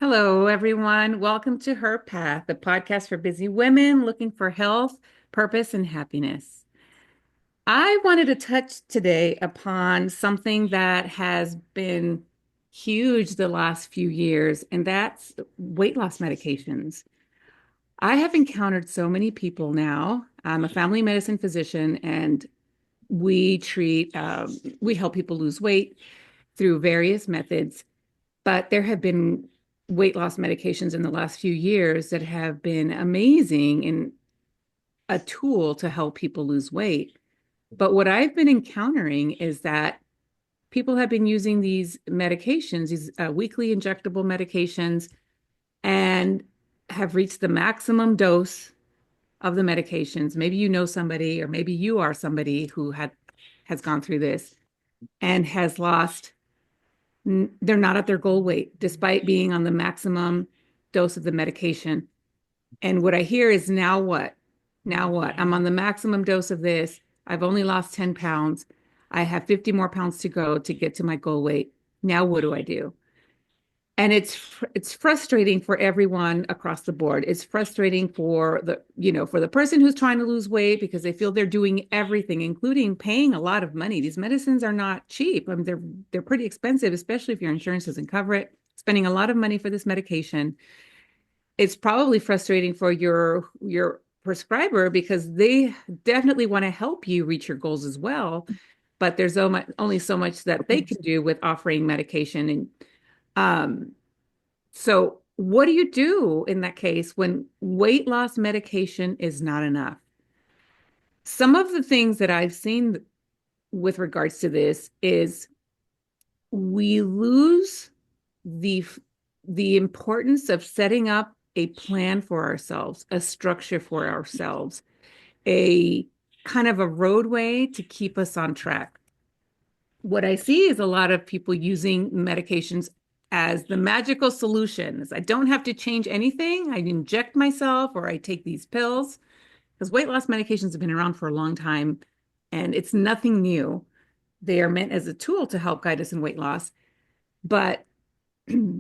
Hello, everyone. Welcome to HERPath, the podcast for busy women looking for health, purpose, and happiness. I wanted to touch today upon something that has been huge the last few years, and that's weight loss medications. I have encountered so many people now. I'm a family medicine physician, and we help people lose weight through various methods. But there have been weight loss medications in the last few years that have been amazing and a tool to help people lose weight. But what I've been encountering is that people have been using these medications, these weekly injectable medications, and have reached the maximum dose of the medications. Maybe you know somebody, or maybe you are somebody who has gone through this and has lost they're not at their goal weight despite being on the maximum dose of the medication. And what I hear is, now what? Now what? I'm on the maximum dose of this. I've only lost 10 pounds. I have 50 more pounds to go to get to my goal weight. Now what do I do? And it's frustrating for everyone across the board. It's frustrating for for the person who's trying to lose weight because they feel they're doing everything, including paying a lot of money. These medicines are not cheap. I mean, they're pretty expensive, especially if your insurance doesn't cover it. Spending a lot of money for this medication. It's probably frustrating for your prescriber because they definitely want to help you reach your goals as well. But there's only so much that they can do with offering medication. And so what do you do in that case when weight loss medication is not enough? Some of the things that I've seen with regards to this is we lose the the importance of setting up a plan for ourselves, a structure for ourselves, a kind of a roadway to keep us on track. What I see is a lot of people using medications as the magical solution. Is I don't have to change anything. I inject myself or I take these pills because weight loss medications have been around for a long time and it's nothing new. They are meant as a tool to help guide us in weight loss, but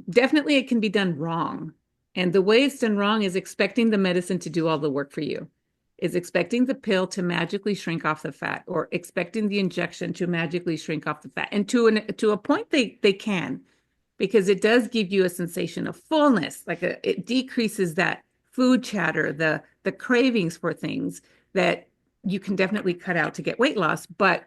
definitely it can be done wrong. And the way it's done wrong is expecting the medicine to do all the work for you, is expecting the pill to magically shrink off the fat or expecting the injection to magically shrink off the fat. And to a point, they can, because it does give you a sensation of fullness, it decreases that food chatter, the cravings for things that you can definitely cut out to get weight loss. But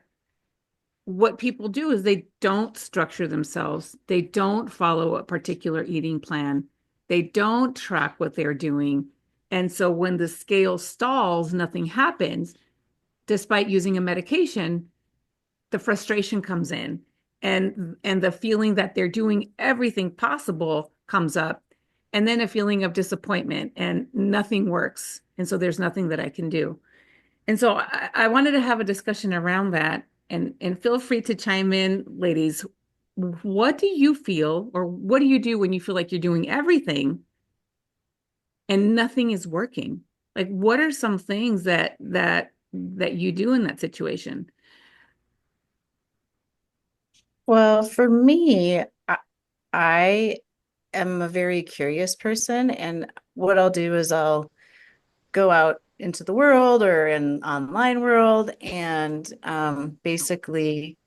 what people do is they don't structure themselves. They don't follow a particular eating plan. They don't track what they're doing. And so when the scale stalls, nothing happens. Despite using a medication, the frustration comes in and the feeling that they're doing everything possible comes up. And then a feeling of disappointment and nothing works. And so there's nothing that I can do. And so I wanted to have a discussion around that and feel free to chime in, ladies. What do you feel, or what do you do when you feel like you're doing everything and nothing is working? Like, what are some things that you do in that situation? Well, for me, I am a very curious person, and what I'll do is I'll go out into the world or an online world and basically,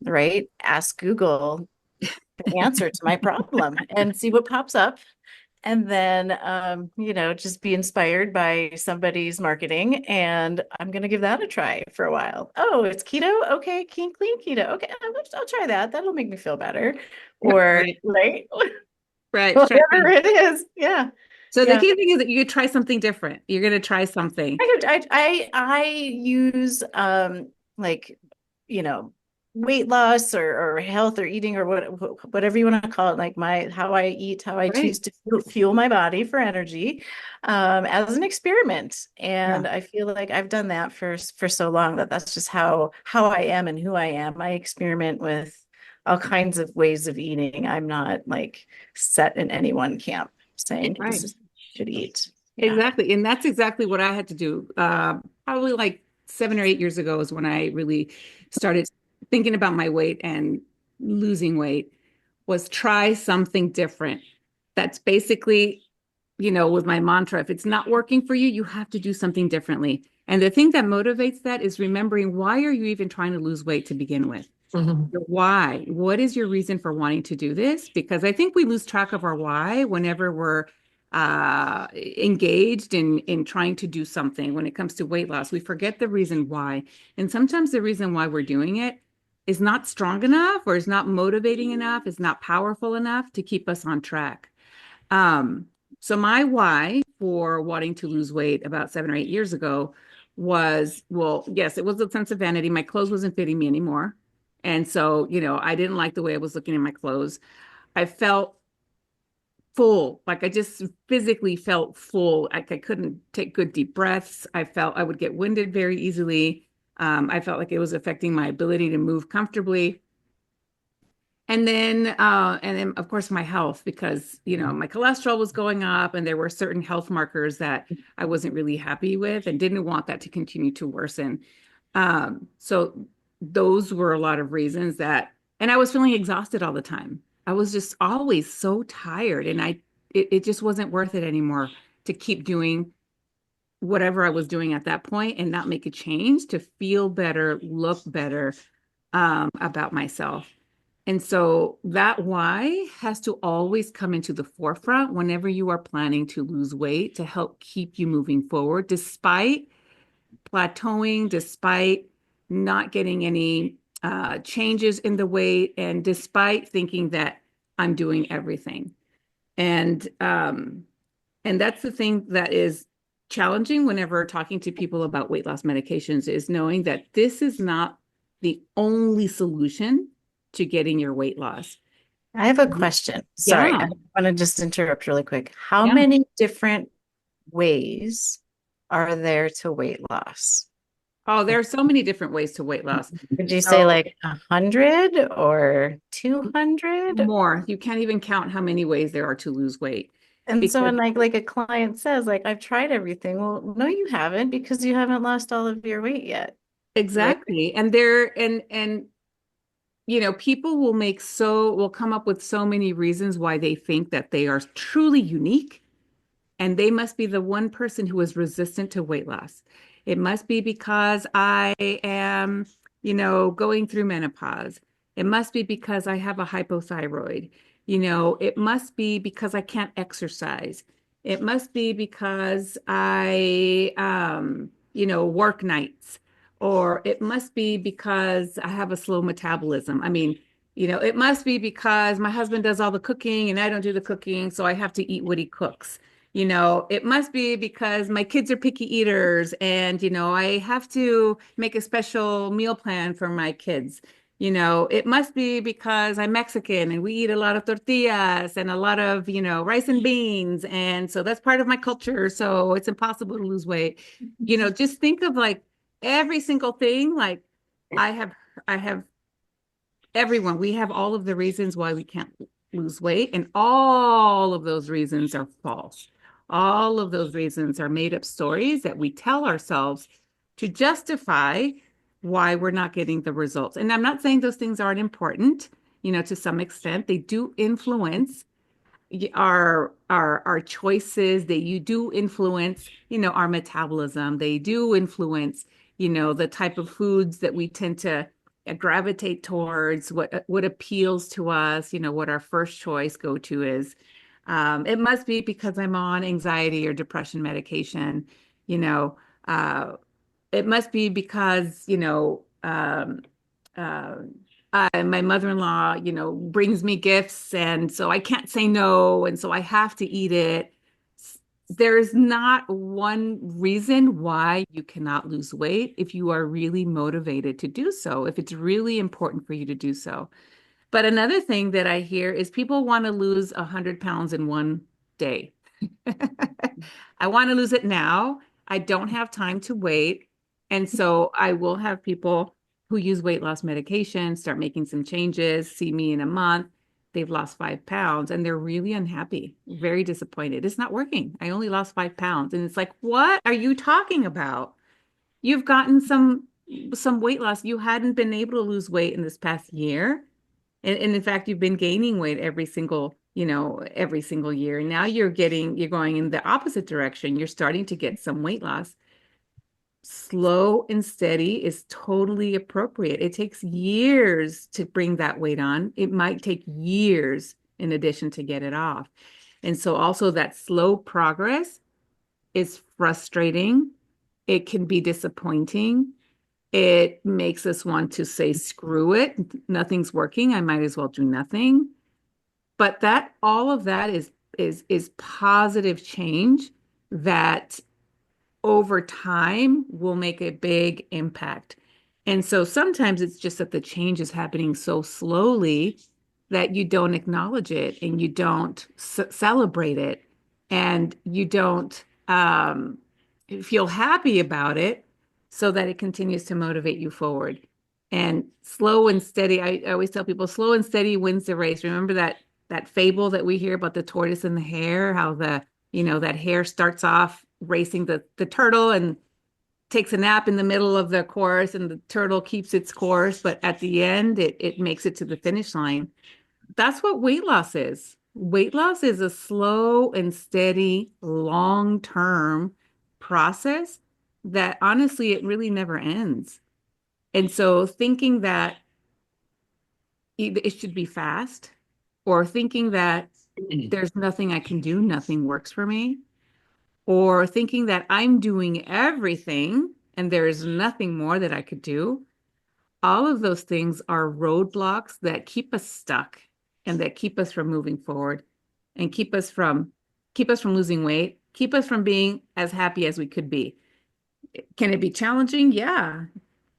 right, ask Google the answer to my problem and see what pops up. And then, just be inspired by somebody's marketing. And I'm going to give that a try for a while. Oh, it's keto. Okay. Clean keto. Okay. I'll try that. That'll make me feel better. Or, Right. right. Right. Whatever it is. Yeah. So the Yeah. key thing is that you try something different. You're going to try something. I use like you know weight loss or health or eating or whatever you want to call it, like my how I eat, how I Right. choose to fuel my body for energy, as an experiment. Yeah. And I feel like I've done that for so long that that's just how I am and who I am. I experiment with all kinds of ways of eating. I'm not like set in any one camp saying this Right. is what you should eat. Yeah. Exactly. And that's exactly what I had to do. Probably like 7 or 8 years ago is when I really started thinking about my weight and losing weight, was try something different. That's basically, with my mantra, if it's not working for you, you have to do something differently. And the thing that motivates that is remembering, why are you even trying to lose weight to begin with? Mhm. Your why. What is your reason for wanting to do this? Because I think we lose track of our why whenever we're engaged in trying to do something. When it comes to weight loss, we forget the reason why. And sometimes the reason why we're doing it is not strong enough, or is not motivating enough, is not powerful enough to keep us on track. Um, so my why for wanting to lose weight about 7 or 8 years ago was, well, yes, it was a sense of vanity. My clothes wasn't fitting me anymore. And so, I didn't like the way I was looking in my clothes. I felt full, like I just physically felt full. Like I couldn't take good deep breaths. I felt I would get winded very easily. I felt like it was affecting my ability to move comfortably. And then of course my health, because my cholesterol was going up, and there were certain health markers that I wasn't really happy with and didn't want that to continue to worsen. So those were a lot of reasons and I was feeling exhausted all the time. I was just always so tired, and it just wasn't worth it anymore to keep doing whatever I was doing at that point and not make a change to feel better, look better, about myself. And so that why has to always come into the forefront whenever you are planning to lose weight, to help keep you moving forward, despite plateauing, despite not getting any changes in the weight, and despite thinking that I'm doing everything. And and that's the thing that is challenging whenever talking to people about weight loss medications, is knowing that this is not the only solution to getting your weight loss. I have a question. Sorry, I Yeah. want to just interrupt really quick. How Yeah. many different ways are there to weight loss? Oh, there are so many different ways to weight loss. Would you say So like 100 or 200? more, you can't even count how many ways there are to lose weight, And so because when like a client says like I've tried everything, well, no, you haven't because you haven't lost all of your weight yet, right? exactly. And people will come up with so many reasons why they think that they are truly unique. And they must be the one person who is resistant to weight loss. It must be because I am, going through menopause. It must be because I have a hypothyroid. It must be because I can't exercise. It must be because I work nights. Or it must be because I have a slow metabolism. I mean, it must be because my husband does all the cooking and I don't do the cooking, so I have to eat what he cooks. It must be because my kids are picky eaters, and, I have to make a special meal plan for my kids. It must be because I'm Mexican and we eat a lot of tortillas and a lot of, rice and beans. And so that's part of my culture. So it's impossible to lose weight. Just think of like every single thing. Like I have, I have everyone, we have all of the reasons why we can't lose weight, and all of those reasons are false. All of those reasons are made up stories that we tell ourselves to justify why we're not getting the results. And I'm not saying those things aren't important, to some extent. They do influence our choices. They you do influence, our metabolism. They do influence, the type of foods that we tend to gravitate towards, what appeals to us, what our first choice go to is. It must be because I'm on anxiety or depression medication, you know. It must be because, uh, my mother-in-law, brings me gifts, and so I can't say no, and so I have to eat it. There's not one reason why you cannot lose weight if you are really motivated to do so, if it's really important for you to do so. But another thing that I hear is people want to lose 100 pounds in one day. I want to lose it now. I don't have time to wait. And so I will have people who use weight loss medication start making some changes, see me in a month. They've lost 5 pounds and they're really unhappy, very disappointed. It's not working. I only lost 5 pounds. And it's like, what are you talking about? You've gotten some weight loss. You hadn't been able to lose weight in this past year. And in fact, you've been gaining weight every single every single year. Now you're going in the opposite direction. You're starting to get some weight loss. Slow and steady is totally appropriate. It takes years to bring that weight on. It might take years in addition to get it off. And so also that slow progress is frustrating. It can be disappointing. It makes us want to say, screw it. Nothing's working. I might as well do nothing. But that all of that is positive change that over time will make a big impact. And so sometimes it's just that the change is happening so slowly that you don't acknowledge it and you don't celebrate it and you don't feel happy about it so that it continues to motivate you forward. And slow and steady, I always tell people slow and steady wins the race. Remember that fable that we hear about the tortoise and the hare, how that hare starts off racing the turtle and takes a nap in the middle of the course and the turtle keeps its course, but at the end it makes it to the finish line. That's what weight loss is. Weight loss is a slow and steady, long-term process that honestly it really never ends. And so thinking that it should be fast or thinking that there's nothing I can do, nothing works for me, or thinking that I'm doing everything and there is nothing more that I could do. All of those things are roadblocks that keep us stuck and that keep us from moving forward and keep us from losing weight, keep us from being as happy as we could be. Can it be challenging? Yeah.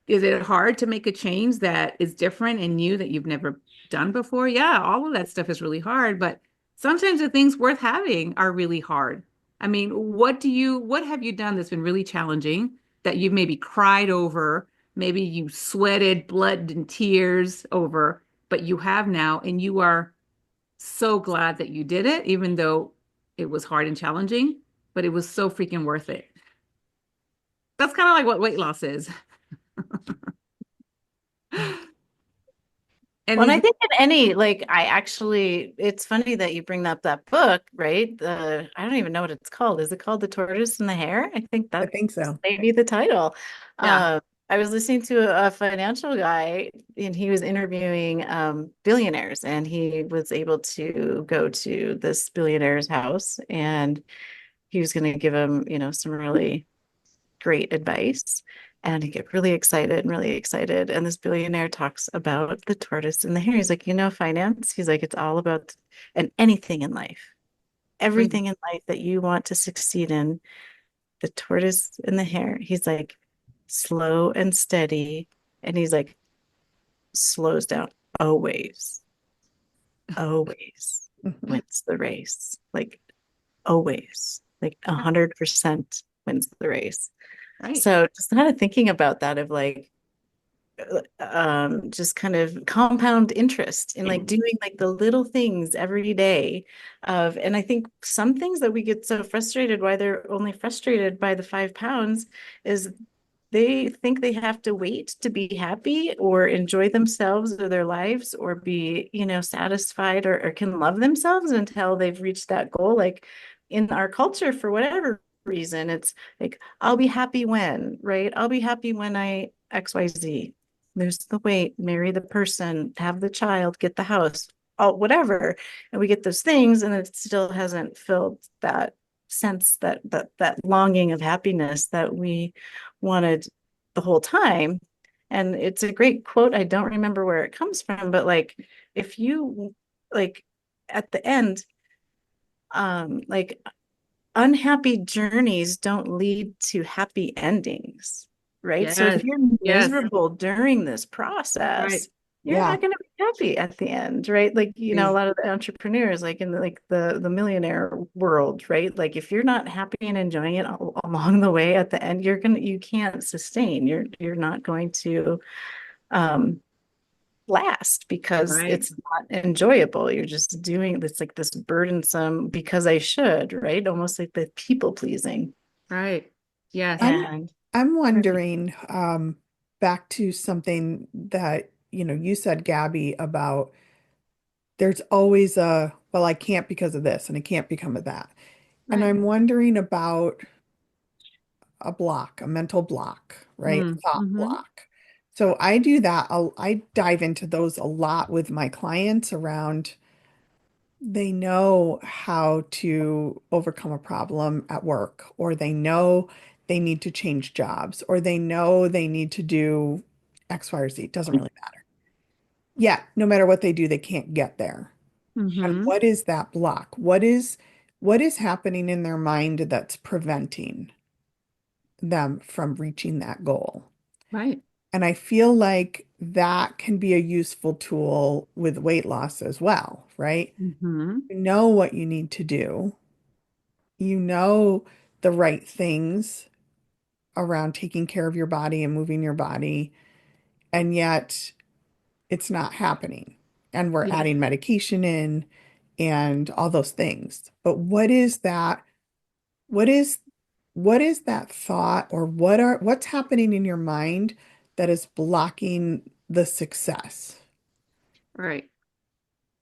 Is it hard to make a change that is different and new that you've never done before? Yeah, all of that stuff is really hard, but sometimes the things worth having are really hard. I mean, what have you done that's been really challenging that you've maybe cried over, maybe you sweated blood and tears over, but you have now, and you are so glad that you did it, even though it was hard and challenging, but it was so freaking worth it. That's kind of like what weight loss is. Well, and I Any, think in any, like, I actually, it's funny that you bring up that book, right? I don't even know what it's called. Is it called The Tortoise and the Hare? I think I that's think so. maybe the title. yeah. I was listening to a financial guy and he was interviewing billionaires and he was able to go to this billionaire's house and he was going to give him, some really great advice. And he get really excited and really excited. And this billionaire talks about the tortoise and the hare. He's like, finance. He's like, it's all about and anything in life, Mhm. everything in life that you want to succeed in, the tortoise and the hare. He's like, slow and steady. And he's like, slows down always, always Mhm. wins the race. Like always, like 100% wins the race. Right. So just kind of thinking about that of like just kind of compound interest in like doing like the little things every day and I think some things that we get so frustrated why they're only frustrated by the 5 pounds is they think they have to wait to be happy or enjoy themselves or their lives or be, satisfied or can love themselves until they've reached that goal. Like in our culture, for whatever reason, it's like, I'll be happy when, right? I'll be happy when I XYZ, lose the weight, marry the person, have the child, get the house, all whatever. And we get those things and it still hasn't filled that sense that longing of happiness that we wanted the whole time. And it's a great quote. I don't remember where it comes from, but like if you like at the end, like unhappy journeys don't lead to happy endings, right? So if Yes. you're Yes. miserable during this Right. process, you're Yeah. not going to be happy at the end, right? Like, a Agree. lot of the entrepreneurs, like in the millionaire world, right? Like if you're not happy and enjoying it along the way at the end, you can't sustain. You're not going to um last because Right. it's not enjoyable. You're just doing this like this burdensome because I should, right? Almost like the people pleasing. Right. Yes. I'm And I'm wondering, back to something that, you said, Gabby, about there's always a, well, I can't because of this and I can't become of that. And Right. I'm wondering about a block, a mental block, right? Mm, Thought hmm. block. So I do that. I dive into those a lot with my clients around they know how to overcome a problem at work, or they know they need to change jobs, or they know they need to do X, Y, or Z. It doesn't really matter. Yeah, no matter what they do, they can't get there. And Hmm. what is that block? What is happening in their mind that's preventing them from reaching that goal? Right. And I feel like that can be a useful tool with weight loss as well, right? Hmm. You know what you need to do. You know the right things around taking care of your body and moving your body, and yet it's not happening. And we're Yes. adding medication in and all those things. But what is what is that thought, or what's happening in your mind that is blocking the success? Right.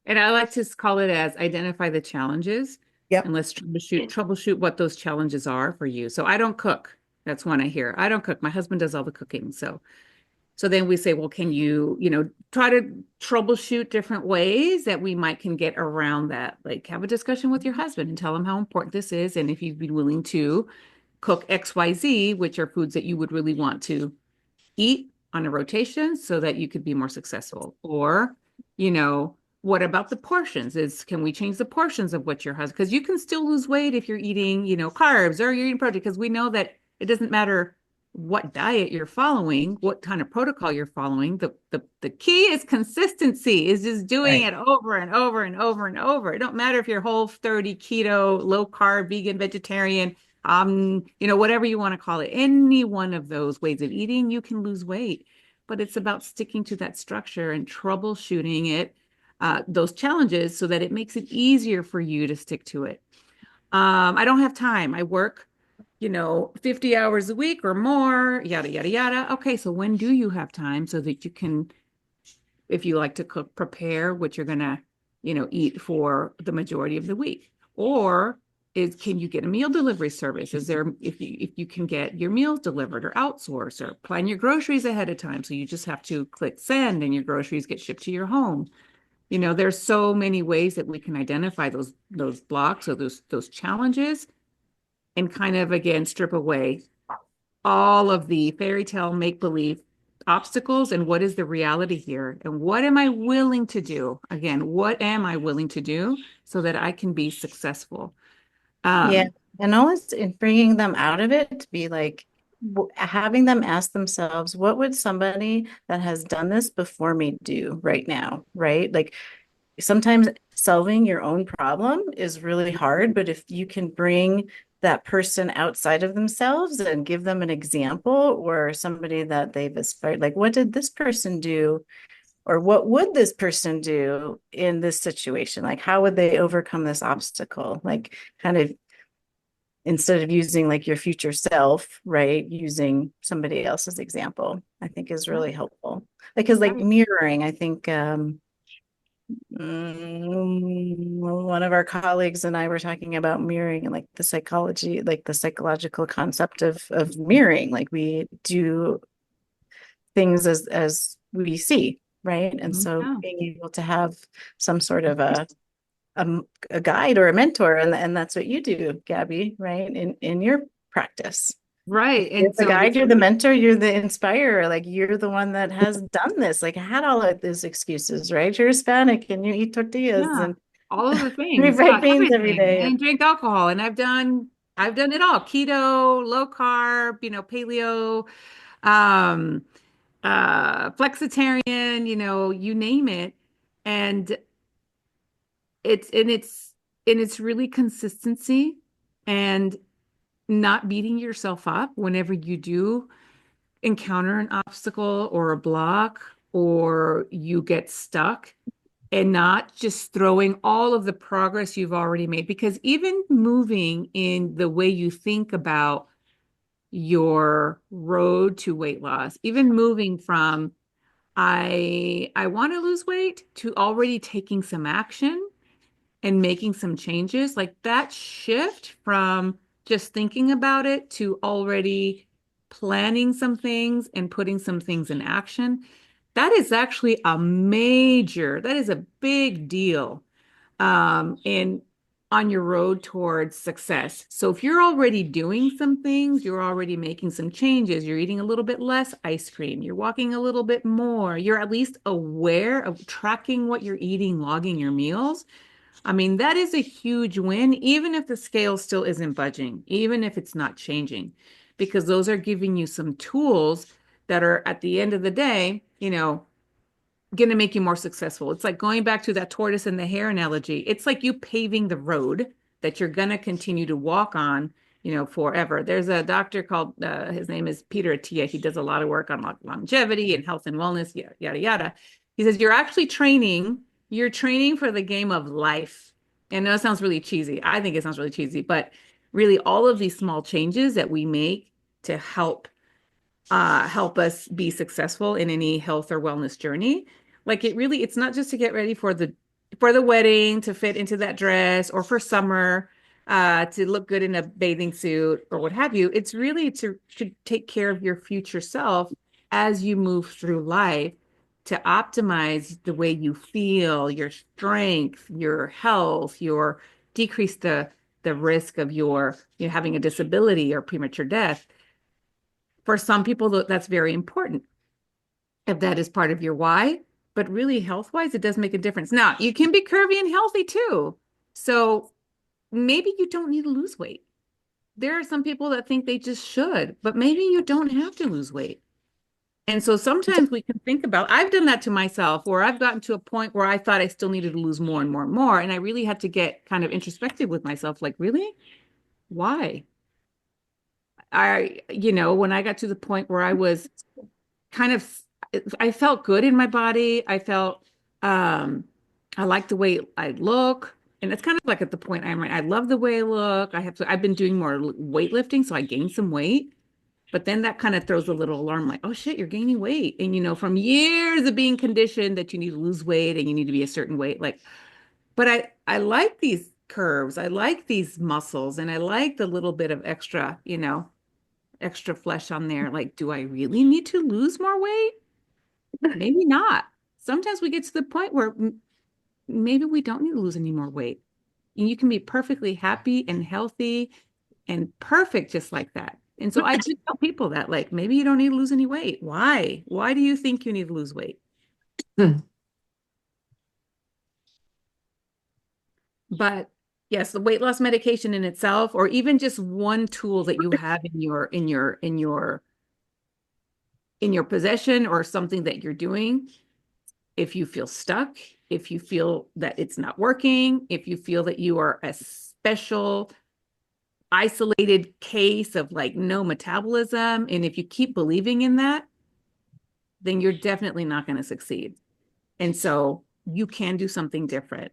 And I like to call it as identify the challenges and Yep. let's troubleshoot what those challenges are for you. So I don't cook. That's one I hear. I don't cook. My husband does all the cooking. So then we say, well, can you, try to troubleshoot different ways that we might can get around that? Like have a discussion with your husband and tell him how important this is and if you'd be willing to cook XYZ, which are foods that you would really want to eat on a rotation so that you could be more successful. Or, what about the portions? Can we change the portions of what your husband, because you can still lose weight if you're eating, carbs or you're eating protein, because we know that it doesn't matter what diet you're following, what kind of protocol you're following. The key is consistency, is just doing Right. it over and over and over and over. It don't matter if you're whole 30, keto, low carb, vegan, vegetarian, whatever you want to call it, any one of those ways of eating, you can lose weight. But it's about sticking to that structure and troubleshooting it, those challenges, so that it makes it easier for you to stick to it. I don't have time. I work, 50 hours a week or more, yada, yada, yada. Okay, so when do you have time so that you can, if you like to cook, prepare what you're gonna, eat for the majority of the week? Or can you get a meal delivery service? Is there, if you can get your meals delivered or outsource, or plan your groceries ahead of time, so you just have to click send and your groceries get shipped to your home. There's so many ways that we can identify those blocks or those challenges, and kind of again strip away all of the fairy tale make believe obstacles, and what is the reality here, and what am I willing to do, again, what am I willing to do so that I can be successful. Yeah. um And always in bringing them out of it to be like having them ask themselves, what would somebody that has done this before me do right now? Right. Like sometimes solving your own problem is really hard, but if you can bring that person outside of themselves and give them an example or somebody that they've aspired, like, what did this person do? Or what would this person do in this situation? Like, how would they overcome this obstacle? Like, kind of instead of using like your future self, right? Using somebody else's example, I think is right, really helpful. Because like right. mirroring, I think one of our colleagues and I were talking about mirroring and like the psychology, like the psychological concept of mirroring. Like we do things as we see, right? And Mhm. so Yeah. being able to have some sort of a, a guide or a mentor, and that's what you do, Gabby, right? In your practice. Right. You're And the so guide, you're the mentor, you're the inspirer. Like you're the one that has done this. Like had all of these excuses, right? You're Hispanic and you eat tortillas yeah, and all of the read things, red yeah, beans every everything, day. and drink alcohol, and I've done it all: keto, low carb, paleo, um flexitarian, you name it. And it's and it's and it's really consistency, and not beating yourself up whenever you do encounter an obstacle or a block, or you get stuck, and not just throwing all of the progress you've already made, because even moving in the way you think about your road to weight loss, even moving from I want to lose weight to already taking some action and making some changes, like that shift from just thinking about it to already planning some things and putting some things in action, that is actually that is a big deal in on your road towards success. So if you're already doing some things, you're already making some changes, you're eating a little bit less ice cream, you're walking a little bit more, you're at least aware of tracking what you're eating, logging your meals. I mean, that is a huge win, even if the scale still isn't budging, even if it's not changing, because those are giving you some tools that are at the end of the day, going to make you more successful. It's like going back to that tortoise and the hare analogy. It's like you paving the road that you're going to continue to walk on, forever. There's a doctor called, his name is Peter Attia. He does a lot of work on longevity and health and wellness, yada, yada, yada. He says, you're training for the game of life. And I know it sounds really cheesy. I think it sounds really cheesy, but really all of these small changes that we make to help us be successful in any health or wellness journey. Like it's not just to get ready for the wedding, to fit into that dress, or for summer, to look good in a bathing suit or what have you. It's really to take care of your future self as you move through life, to optimize the way you feel, your strength, your health, your decrease the risk of your having a disability or premature death. For some people, that's very important if that is part of your why. But really, health wise, it does make a difference. Now, you can be curvy and healthy too. So maybe you don't need to lose weight. There are some people that think they just should, but maybe you don't have to lose weight. And so sometimes we can think about, I've done that to myself where I've gotten to a point where I thought I still needed to lose more and more and more. And I really had to get kind of introspective with myself, like, really? Why? When I got to the point where I was kind of I felt good in my body. Um I like the way I look. And it's kind of like at the point I'm right. I love the way I look. I've been doing more weightlifting, so I gained some weight. But then that kind of throws a little alarm like, oh shit, you're gaining weight. And from years of being conditioned that you need to lose weight and you need to be a certain weight. Like, but I like these curves. I like these muscles and I like the little bit of extra flesh on there. Like, do I really need to lose more weight? Maybe not. Sometimes we get to the point where maybe we don't need to lose any more weight. And you can be perfectly happy and healthy and perfect just like that. And so I do tell people that, like, maybe you don't need to lose any weight. Why? Why do you think you need to lose weight? Hmm. But yes, the weight loss medication in itself, or even just one tool that you have in your possession, or something that you're doing, if you feel stuck, if you feel that it's not working, if you feel that you are a special isolated case of like no metabolism, and if you keep believing in that, then you're definitely not going to succeed. And so you can do something different.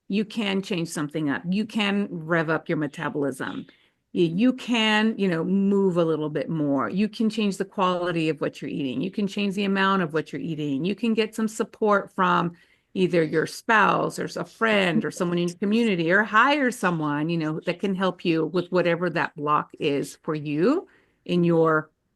You can change something up. You can rev up your metabolism. You can, move a little bit more. You can change the quality of what you're eating. You can change the amount of what you're eating. You can get some support from either your spouse or a friend or someone in your community, or hire someone, that can help you with whatever that block is for you in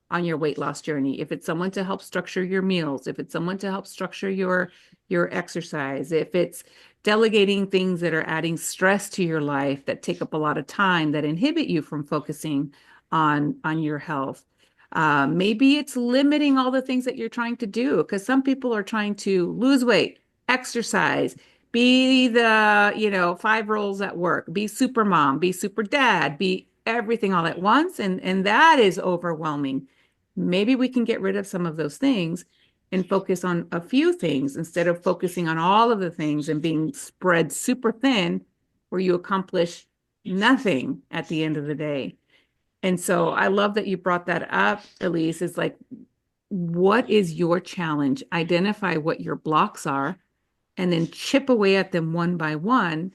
on your weight loss journey. If it's someone to help structure your meals, if it's someone to help structure your exercise, if it's delegating things that are adding stress to your life, that take up a lot of time, that inhibit you from focusing on your health. Maybe it's limiting all the things that you're trying to do, because some people are trying to lose weight, exercise, be the, 5 roles at work, be super mom, be super dad, be everything all at once. And that is overwhelming. Maybe we can get rid of some of those things and focus on a few things instead of focusing on all of the things and being spread super thin where you accomplish nothing at the end of the day. And so I love that you brought that up, Elise. Is like, what is your challenge? Identify what your blocks are and then chip away at them one by one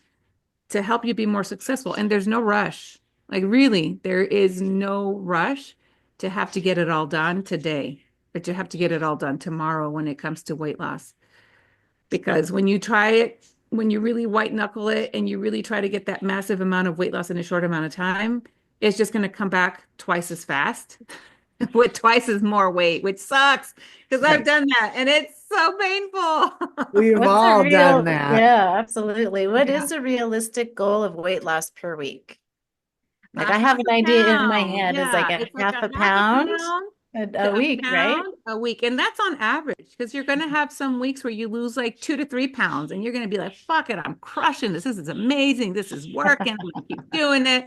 to help you be more successful. And there's no rush. Like, really, there is no rush to have to get it all done today. but you have to get it all done tomorrow when it comes to weight loss. Because when you try it, when you really white knuckle it and you really try to get that massive amount of weight loss in a short amount of time, it's just going to come back twice as fast with twice as more weight, which sucks because I've Right. done that and it's so painful. We've What's a all done real, that. yeah, absolutely. What Yeah. is a realistic goal of weight loss per week? Like A I have half an a idea in my pound. head is like Yeah, a it's like half a a half a pound pound a to a week, right? pound a week. And that's on average because you're going to have some weeks where you lose like 2 to 3 pounds and you're going to be like, fuck it, I'm crushing this. This is amazing. This is working. I'm going to keep doing it.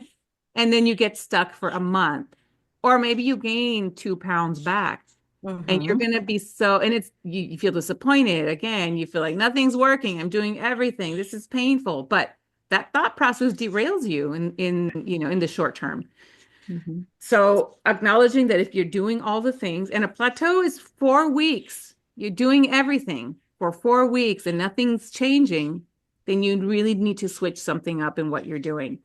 And then you get stuck for a month. Or maybe you gain 2 pounds back and you're Mm-hmm. going to be so, and it's, you feel disappointed. Again, you feel like nothing's working. I'm doing everything. This is painful. But that thought process derails you in the short term. Mm-hmm. So acknowledging that if you're doing all the things, and a plateau is 4 weeks, you're doing everything for 4 weeks and nothing's changing, then you really need to switch something up in what you're doing.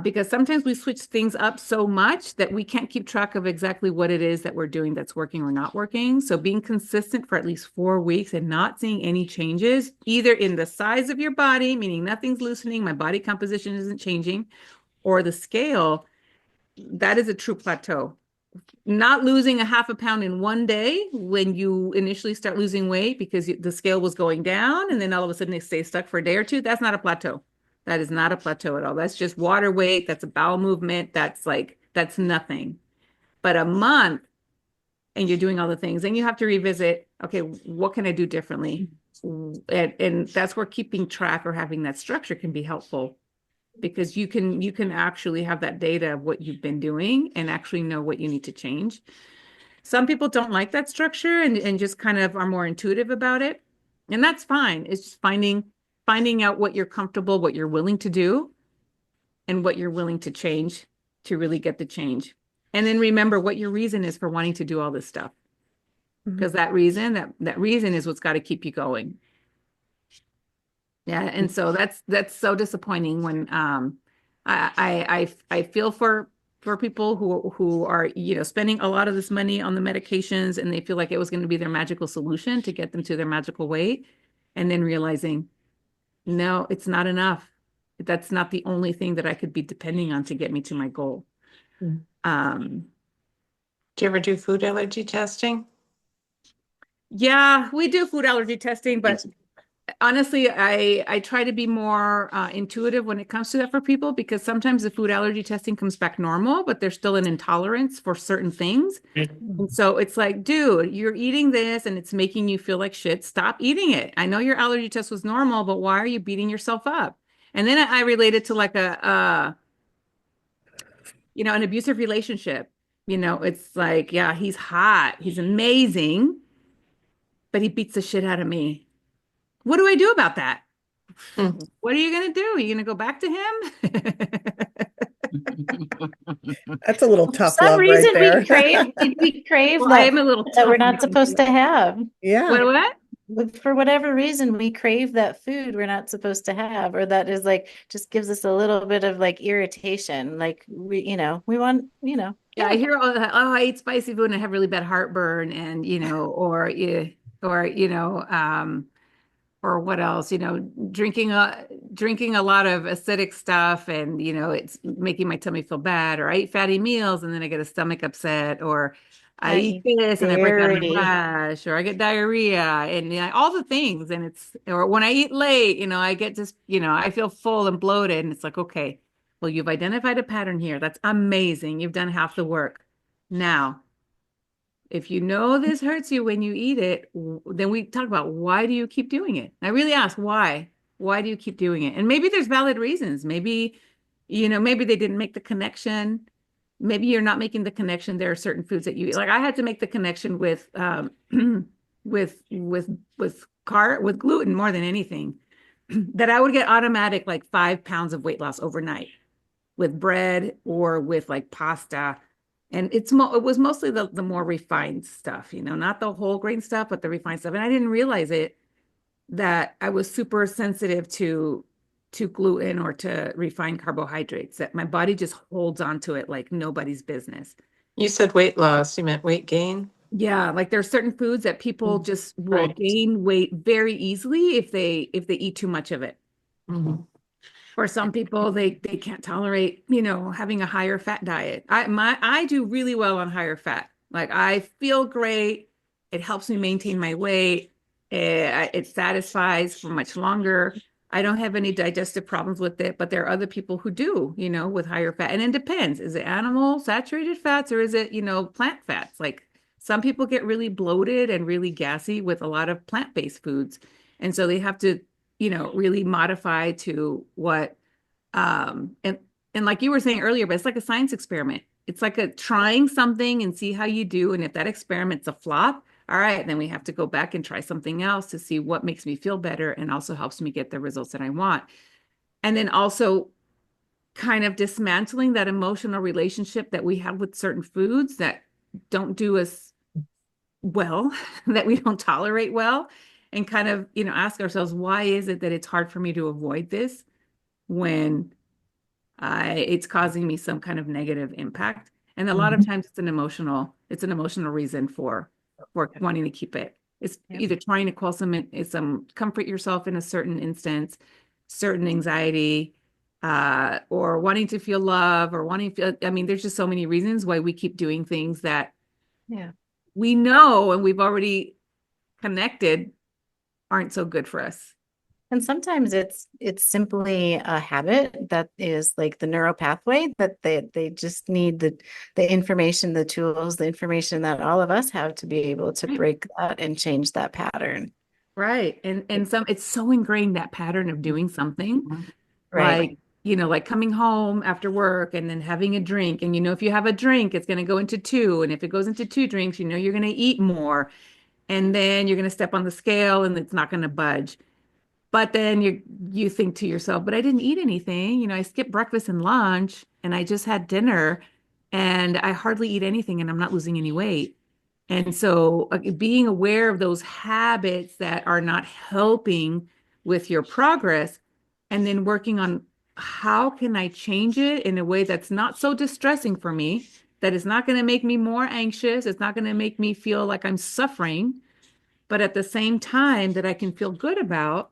Because sometimes we switch things up so much that we can't keep track of exactly what it is that we're doing that's working or not working. So being consistent for at least 4 weeks and not seeing any changes, either in the size of your body, meaning nothing's loosening, my body composition isn't changing, or the scale, that is a true plateau. Not losing a half a pound in one day when you initially start losing weight because the scale was going down and then all of a sudden they stay stuck for a day or two, that's not a plateau. That is not a plateau at all. That's just water weight. That's a bowel movement. That's nothing. But a month and you're doing all the things, and you have to revisit, okay, what can I do differently? And that's where keeping track or having that structure can be helpful because you can actually have that data of what you've been doing and actually know what you need to change. Some people don't like that structure and just kind of are more intuitive about it. And that's fine. It's just finding out what you're comfortable, what you're willing to do, and what you're willing to change to really get the change. And then remember what your reason is for wanting to do all this stuff. Mhm. Because that reason is what's got to keep you going. Yeah, and so that's so disappointing when I feel for people who are spending a lot of this money on the medications and they feel like it was going to be their magical solution to get them to their magical weight, and then realizing no, it's not enough. That's not the only thing that I could be depending on to get me to my goal. Mm. Um, Do you ever do food allergy testing? yeah, we do food allergy testing, but honestly, I try to be more intuitive when it comes to that for people because sometimes the food allergy testing comes back normal, but there's still an intolerance for certain things. And so it's like, dude, you're eating this and it's making you feel like shit. Stop eating it. I know your allergy test was normal, but why are you beating yourself up? And then I relate it to like an abusive relationship. It's like, yeah, he's hot, he's amazing, but he beats the shit out of me. What do I do about that? Hmm. What are you going to do? Are you going to go back to him? That's a little For tough some love right reason there. we crave Well, I that am a little that we're tough. not supposed to have. Yeah. What? For whatever reason, we crave that food we're not supposed to have, or that is like just gives us a little bit of like irritation. Like we want, Yeah, yeah. I hear all that. Oh, I eat spicy food and I have really bad heartburn, and or or or what else? Drinking a lot of acidic stuff, and it's making my tummy feel bad. Or I eat fatty meals and then I get a stomach upset. Or I I eat eat this and I break out in a dairy. rash. Or I get diarrhea, and all the things. And or when I eat late, I get just I feel full and bloated, and it's like, okay, well, you've identified a pattern here. That's amazing. You've done half the work. Now, if you know this hurts you when you eat it, then we talk about why do you keep doing it? I really ask why. Why do you keep doing it? And maybe there's valid reasons. Maybe they didn't make the connection. Maybe you're not making the connection. There are certain foods that you eat. Like I had to make the connection with with gluten more than anything. That I would get automatic like 5 pounds of weight loss overnight with bread or with like pasta. And it was mostly the more refined stuff, not the whole grain stuff, but the refined stuff. And I didn't realize it that I was super sensitive to gluten or to refined carbohydrates, that my body just holds on to it like nobody's business. You said weight loss. You meant weight gain? Yeah, like there's certain foods that people Mm. just will Right. gain weight very easily if they eat too much of it. Mhm. For some people, they can't tolerate, having a higher fat diet. I do really well on higher fat. Like I feel great. It helps me maintain my weight. It satisfies for much longer. I don't have any digestive problems with it, but there are other people who do, with higher fat. And it depends. Is it animal saturated fats or is it, plant fats? Like some people get really bloated and really gassy with a lot of plant-based foods. And so they have to really modify to what and like you were saying earlier, but it's like a science experiment. It's like a trying something and see how you do. And if that experiment's a flop, all right, then we have to go back and try something else to see what makes me feel better and also helps me get the results that I want. And then also kind of dismantling that emotional relationship that we have with certain foods that don't do us well, that we don't tolerate well, and kind of, ask ourselves, why is it that it's hard for me to avoid this when it's causing me some kind of negative impact. And a lot of Mhm. times it's an emotional reason for wanting to keep it. It's Yep. either trying to quell some comfort yourself in a certain instance, certain anxiety, or wanting to feel love or wanting to feel, I mean, there's just so many reasons why we keep doing things that Yeah. we know and we've already connected aren't so good for us. And sometimes it's simply a habit that is like the neural pathway that they just need the information, the tools, the information that all of us have to be able to Right. break that and change that pattern. Right. And some it's so ingrained that pattern of doing something Mhm. Right. like, like coming home after work and then having a drink. And if you have a drink, it's going to go into two. And if it goes into two drinks, you're going to eat more. And then you're going to step on the scale and it's not going to budge. But then you think to yourself, but I didn't eat anything. I skipped breakfast and lunch and I just had dinner and I hardly eat anything and I'm not losing any weight. And so being aware of those habits that are not helping with your progress and then working on how can I change it in a way that's not so distressing for me, that is not going to make me more anxious, it's not going to make me feel like I'm suffering, but at the same time that I can feel good about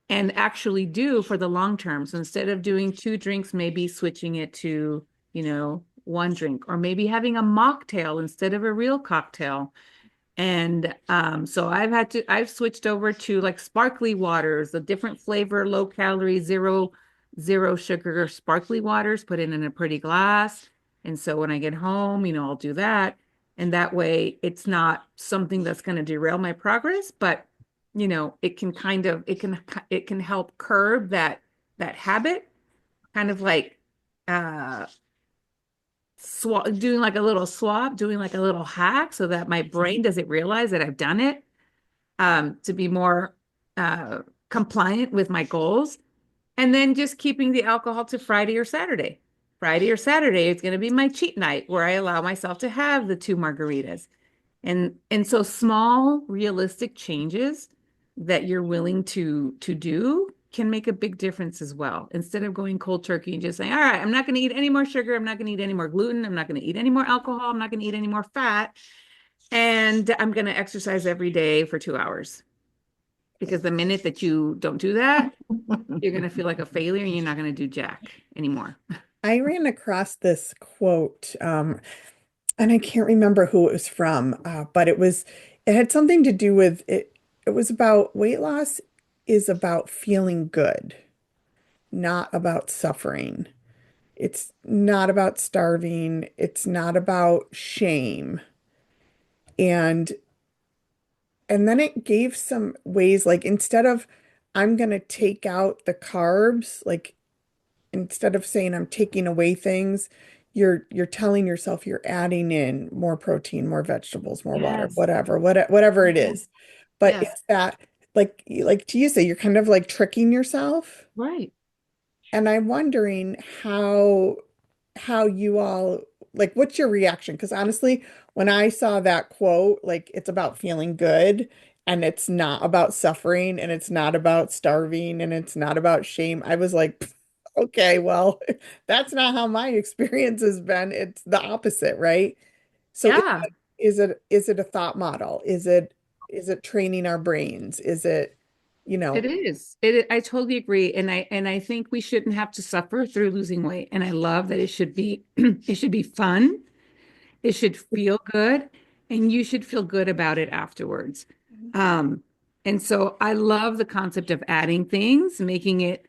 and actually do for the long term. So instead of doing two drinks, maybe switching it to, one drink, or maybe having a mocktail instead of a real cocktail. And so I've switched over to like sparkly waters, a different flavor, low calorie, zero sugar sparkly waters, put it in a pretty glass. And so when I get home, I'll do that. And that way it's not something that's going to derail my progress, but it can kind of, it can help curb that habit, kind of like uh doing like a little swap, doing like a little hack so that my brain doesn't realize that I've done it, to be more uh, compliant with my goals. And then just keeping the alcohol to Friday or Saturday. Friday or Saturday is going to be my cheat night where I allow myself to have the two margaritas. And so small realistic changes that you're willing to do can make a big difference as well. Instead of going cold turkey and just saying, all right, I'm not going to eat any more sugar, I'm not going to eat any more gluten, I'm not going to eat any more alcohol, I'm not going to eat any more fat, and I'm going to exercise every day for 2 hours. Because the minute that you don't do that, you're going to feel like a failure and you're not going to do jack anymore. I ran across this quote, and I can't remember who it was from, but it had something to do with it. It was about weight loss is about feeling good, not about suffering. It's not about starving. It's not about shame. And and then it gave some ways, like instead of I'm gonna take out the carbs, like instead of saying I'm taking away things, you're telling yourself you're adding in more protein, more vegetables, more water, Yes. whatever it Yes. is. But Yes. it's that like to you say, you're kind of like tricking yourself. Right. And I'm wondering how you all like what's your reaction? Because honestly, when I saw that quote, like it's about feeling good and it's not about suffering and it's not about starving and it's not about shame, I was like, "Pff, okay, well, that's not how my experience has been. It's the opposite, right? So Yeah. is it a thought model? Is it training our brains? Is it, you It know, is. I totally agree. And I think we shouldn't have to suffer through losing weight. And I love that it should be it should be fun. It should feel good, and you should feel good about it afterwards. Um, and so I love the concept of adding things, making it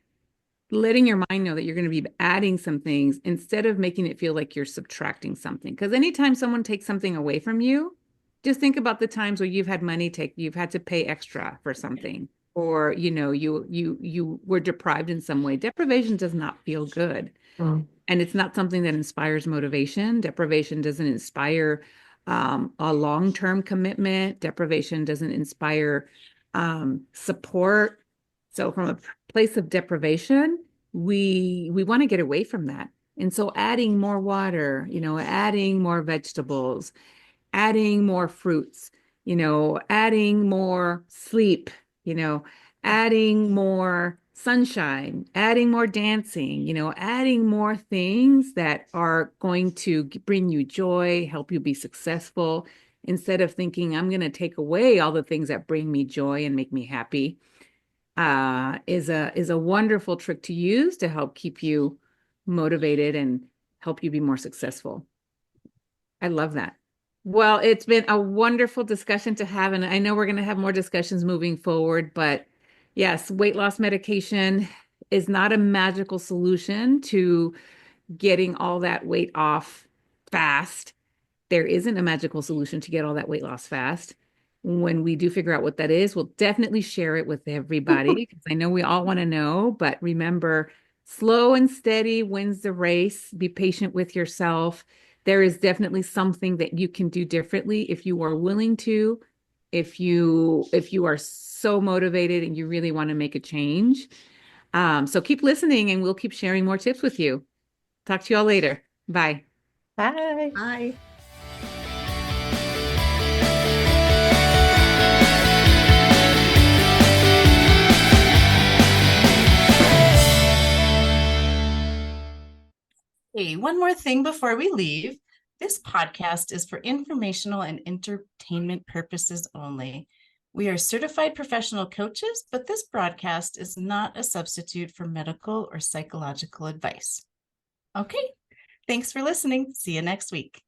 letting your mind know that you're going to be adding some things instead of making it feel like you're subtracting something. Because anytime someone takes something away from you, just think about the times where you've had to pay extra for something, or you were deprived in some way. Deprivation does not feel good. Mm. And it's not something that inspires motivation. Deprivation doesn't inspire a long-term commitment. Deprivation doesn't inspire support. So from a place of deprivation, we want to get away from that. And so adding more water, adding more vegetables, adding more fruits, adding more sleep, adding more sunshine, adding more dancing, adding more things that are going to bring you joy, help you be successful, instead of thinking, I'm going to take away all the things that bring me joy and make me happy, is a wonderful trick to use to help keep you motivated and help you be more successful. I love that. Well, it's been a wonderful discussion to have, and I know we're going to have more discussions moving forward, but yes, weight loss medication is not a magical solution to getting all that weight off fast. There isn't a magical solution to get all that weight loss fast. When we do figure out what that is, we'll definitely share it with everybody because I know we all want to know. But remember, slow and steady wins the race. Be patient with yourself. There is definitely something that you can do differently if you are willing to, if you are so motivated and you really want to make a change. So keep listening and we'll keep sharing more tips with you. Talk to you all later. Bye. Bye. I Hey, one more thing before we leave. This podcast is for informational and entertainment purposes only. We are certified professional coaches, but this broadcast is not a substitute for medical or psychological advice. Okay, thanks for listening. See you next week.